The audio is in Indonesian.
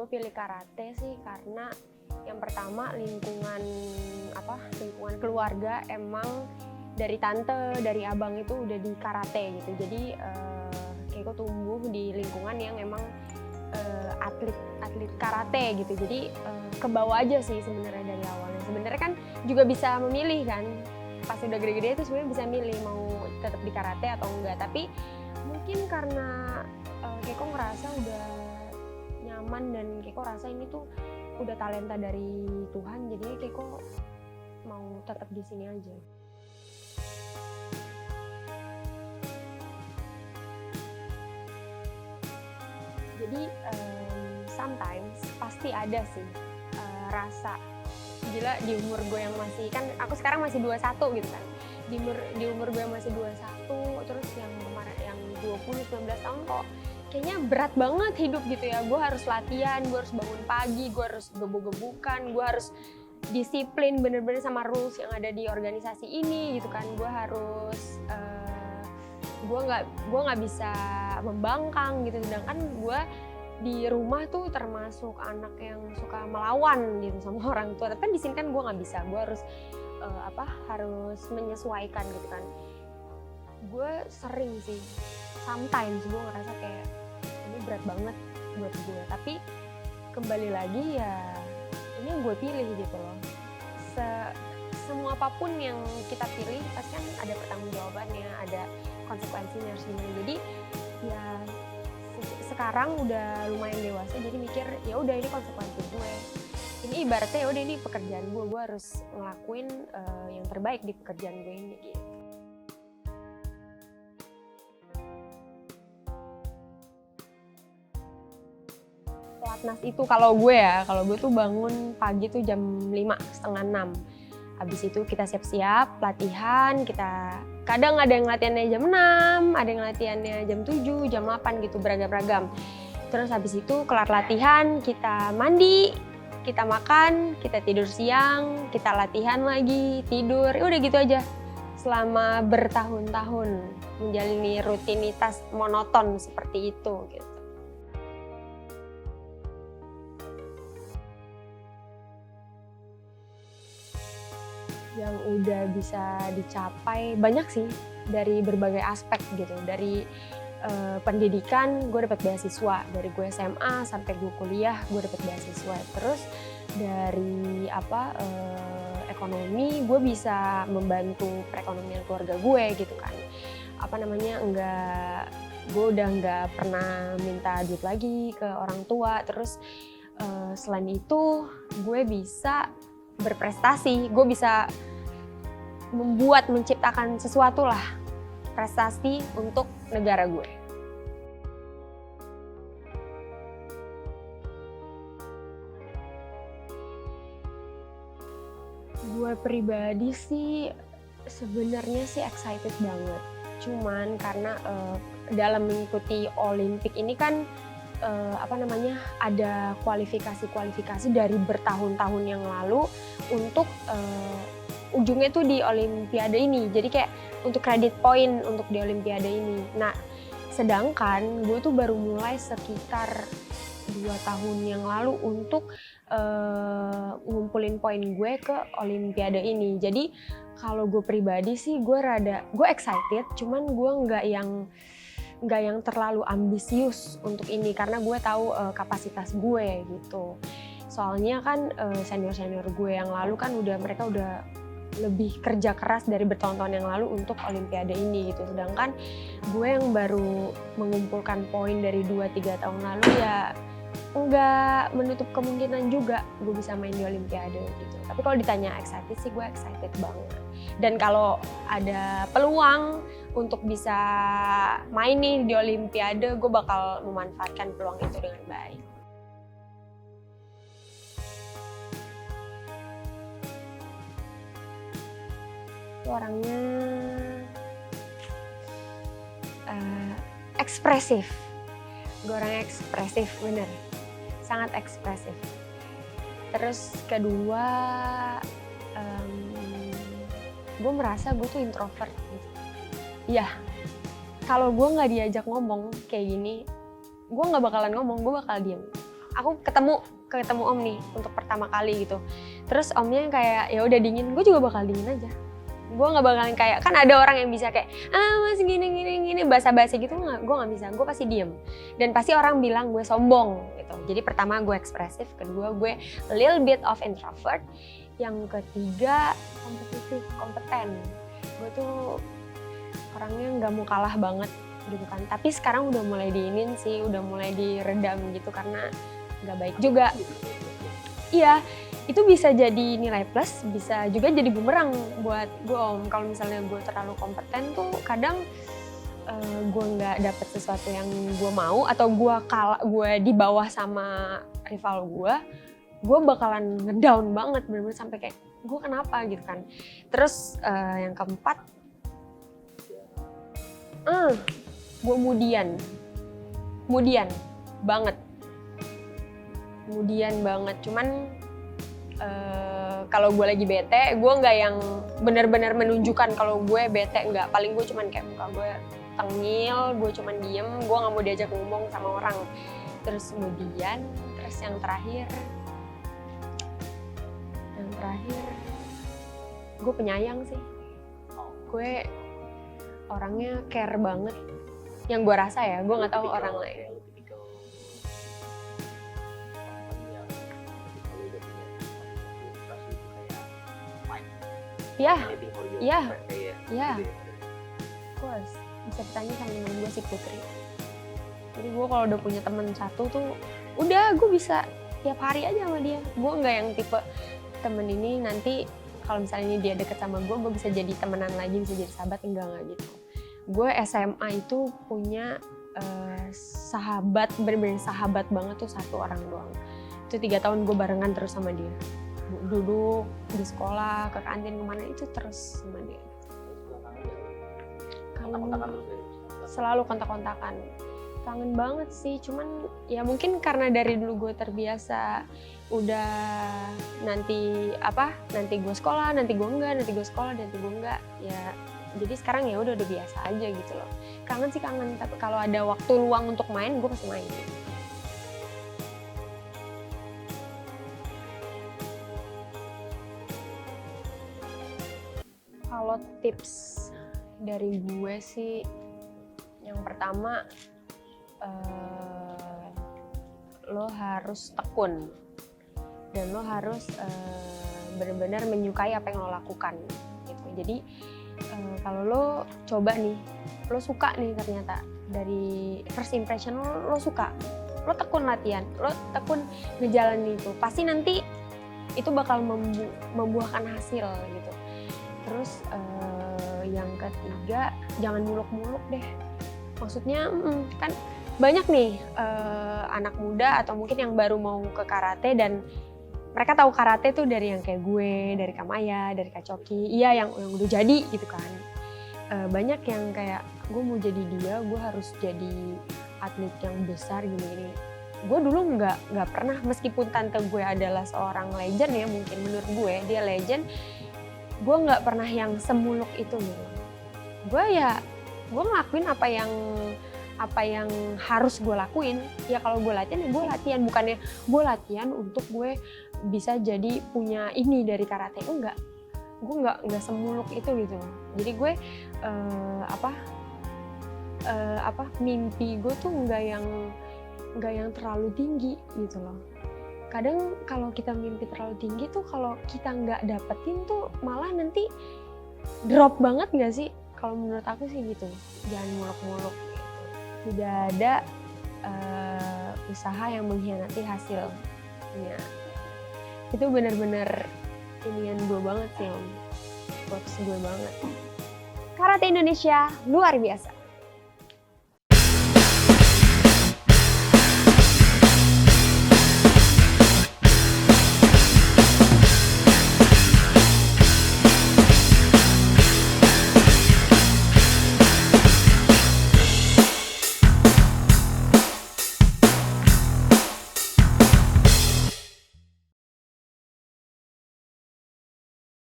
gue pilih karate sih karena yang pertama lingkungan keluarga emang dari tante, dari abang itu udah di karate gitu. Jadi Keiko tumbuh di lingkungan yang emang atlet karate gitu. Jadi kebawa aja sih sebenarnya dari awalnya. Sebenarnya kan juga bisa memilih kan. Pas udah gede-gede itu sebenarnya bisa milih mau tetap di karate atau enggak. Tapi mungkin karena Keiko ngerasa udah nyaman dan Keiko rasa ini tuh udah talenta dari Tuhan, jadi Keiko mau tetap di sini aja. Jadi sometimes pasti ada sih rasa gila di umur gue yang masih, kan aku sekarang masih 21 gitu kan. Di umur gue yang masih 21, terus yang kemarin yang 19 tahun kok kayaknya berat banget hidup gitu ya. Gue harus latihan, gue harus bangun pagi, gue harus gebuk-gebukan, gue harus disiplin bener-bener sama rules yang ada di organisasi ini gitu kan. Gue harus gue nggak bisa membangkang gitu. Sedangkan gue di rumah tuh termasuk anak yang suka melawan gitu sama orang tua. Tapi di sini kan gue nggak bisa, gue harus harus menyesuaikan gitu kan. Gue sering sih, sometimes gue ngerasa kayak ini berat banget buat gue. Tapi kembali lagi ya ini yang gue pilih gitu loh. Semua apapun yang kita pilih pasti kan ada pertanggungjawabannya, ada konsekuensinya harus gimana. Jadi ya sekarang udah lumayan dewasa, jadi mikir ya udah ini konsekuensi gue. Ini ibaratnya ya udah ini pekerjaan gue harus ngelakuin yang terbaik di pekerjaan gue ini gitu. Pelatnas itu kalau gue tuh bangun pagi tuh jam 5:30, 6. Habis itu kita siap-siap, latihan, kadang ada yang latihannya jam 6, ada yang latihannya jam 7, jam 8 gitu, beragam-ragam. Terus habis itu kelar latihan, kita mandi, kita makan, kita tidur siang, kita latihan lagi, tidur, udah gitu aja. Selama bertahun-tahun menjalani rutinitas monoton seperti itu gitu. Yang udah bisa dicapai banyak sih dari berbagai aspek gitu. Dari pendidikan gue dapat beasiswa, dari gue SMA sampai gue kuliah gue dapat beasiswa. Terus dari ekonomi gue bisa membantu perekonomian keluarga gue gitu kan. Gue udah nggak pernah minta duit lagi ke orang tua. Terus selain itu gue bisa berprestasi, gue bisa menciptakan sesuatu lah, prestasi untuk negara gue. Gue pribadi sih sebenarnya sih excited banget. Cuman karena dalam mengikuti Olimpik ini kan ada kualifikasi dari bertahun-tahun yang lalu untuk ujungnya tuh di Olimpiade ini. Jadi kayak untuk credit point untuk di Olimpiade ini. Nah, sedangkan gue tuh baru mulai sekitar 2 tahun yang lalu untuk ngumpulin poin gue ke Olimpiade ini. Jadi kalau gue pribadi sih gue excited, cuman gue nggak yang terlalu ambisius untuk ini karena gue tahu kapasitas gue gitu. Soalnya kan senior gue yang lalu kan mereka udah lebih kerja keras dari bertahun-tahun yang lalu untuk Olimpiade ini gitu. Sedangkan gue yang baru mengumpulkan poin dari 2-3 tahun lalu ya nggak menutup kemungkinan juga gue bisa main di Olimpiade gitu. Tapi kalau ditanya excited sih gue excited banget. Dan kalau ada peluang untuk bisa main nih di Olimpiade, gue bakal memanfaatkan peluang itu dengan baik. Orangnya ekspresif. Gue orangnya ekspresif, bener. Sangat ekspresif. Terus kedua, gue merasa gue tuh introvert. Iya, kalau gue nggak diajak ngomong kayak gini, gue nggak bakalan ngomong, gue bakal diem. aku ketemu om nih untuk pertama kali gitu. Terus omnya kayak ya udah dingin, gue juga bakal dingin aja. Gue nggak bakalan kayak, kan ada orang yang bisa kayak mas gini basa-basi gitu, gue nggak bisa, gue pasti diem. Dan pasti orang bilang gue sombong gitu. Jadi pertama gue ekspresif, kedua gue a little bit of introvert, yang ketiga kompetitif, kompeten. Gue tuh orangnya nggak mau kalah banget gitu kan. Tapi sekarang udah mulai diinin sih, udah mulai diredam gitu karena nggak baik juga. Iya. Itu bisa jadi nilai plus, bisa juga jadi bumerang buat gue om. Kalau misalnya gue terlalu kompeten tuh kadang gue nggak dapet sesuatu yang gue mau, atau gue di bawah sama rival gue bakalan ngedown banget, bener-bener sampai kayak gue kenapa gitu kan. Terus yang keempat, gue mudian banget, cuman kalau gue lagi bete, gue nggak yang benar-benar menunjukkan kalau gue bete, nggak. Paling gue cuman kayak muka gue tengil, gue cuman diem, gue nggak mau diajak ngomong sama orang. Terus kemudian, yang terakhir, gue penyayang sih. Gue orangnya care banget, yang gue rasa ya, gue nggak tahu orang lain. Ya, of course. Bisa ditanya sama temen gue si Putri. Jadi gue kalau udah punya temen satu tuh, udah gue bisa tiap hari aja sama dia. Gue nggak yang tipe temen ini nanti kalau misalnya dia deket sama gue bisa jadi temenan lagi, bisa jadi sahabat, enggak gitu. Gue SMA itu punya sahabat, bener-bener sahabat banget tuh satu orang doang. Itu 3 tahun gue barengan terus sama dia. Duduk di sekolah, ke kantin, kemana itu terus sama dia. Selalu kontak-kontakan. Kangen banget sih, cuman ya mungkin karena dari dulu gue terbiasa udah nanti gue sekolah, nanti gue enggak, ya jadi sekarang ya udah biasa aja gitu loh. Kangen sih kangen, tapi kalau ada waktu luang untuk main, gue pasti main. Kalau tips dari gue sih, yang pertama lo harus tekun dan lo harus benar-benar menyukai apa yang lo lakukan gitu. Jadi kalau lo coba nih, lo suka nih ternyata dari first impression lo suka, lo tekun latihan, lo tekun ngejalanin itu, pasti nanti itu bakal membuahkan hasil gitu. Terus yang ketiga, jangan muluk-muluk deh. Maksudnya kan banyak nih anak muda atau mungkin yang baru mau ke karate dan mereka tahu karate tuh dari yang kayak gue, dari Kak Maya, dari Kak Coki, iya yang udah jadi gitu kan. Banyak yang kayak gue mau jadi dia, gue harus jadi atlet yang besar gini-gini. Gue dulu nggak pernah, meskipun tante gue adalah seorang legend ya, mungkin menurut gue dia legend, gue nggak pernah yang semuluk itu gitu. Gue ngelakuin apa yang harus gue lakuin. Ya kalau gue latihan, ya gue latihan, bukannya gue latihan untuk gue bisa jadi punya ini dari karate, enggak. Gue nggak semuluk itu gitu. Jadi gue mimpi gue tuh nggak yang terlalu tinggi gitu loh. Kadang kalau kita mimpi terlalu tinggi tuh, kalau kita nggak dapetin tuh malah nanti drop banget nggak sih? Kalau menurut aku sih gitu, jangan muluk-muluk gitu. Tidak ada usaha yang mengkhianati hasilnya. Itu benar-benar inian gue banget sih om, quotes gue banget. Karate Indonesia luar biasa.